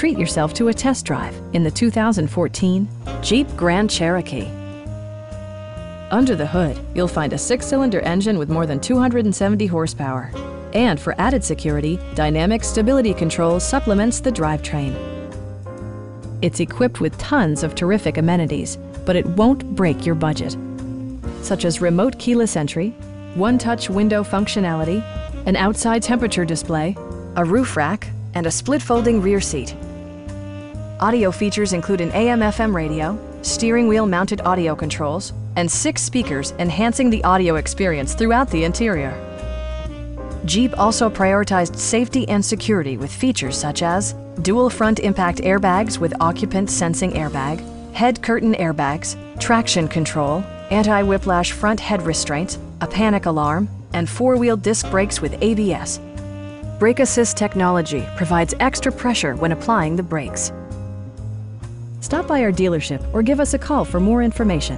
treat yourself to a test drive in the 2014 Jeep Grand Cherokee. Under the hood, you'll find a 6-cylinder engine with more than 270 horsepower. And for added security, Dynamic Stability Control supplements the drivetrain. It's equipped with tons of terrific amenities, but it won't break your budget, such as remote keyless entry, one-touch window functionality, an outside temperature display, a roof rack, and a split-folding rear seat. Audio features include an AM/FM radio, steering wheel-mounted audio controls, and 6 speakers enhancing the audio experience throughout the interior. Jeep also prioritized safety and security with features such as dual front impact airbags with occupant sensing airbag, head curtain airbags, traction control, anti-whiplash front head restraints, a panic alarm, and 4-wheel disc brakes with ABS. Brake Assist technology provides extra pressure when applying the brakes. Stop by our dealership or give us a call for more information.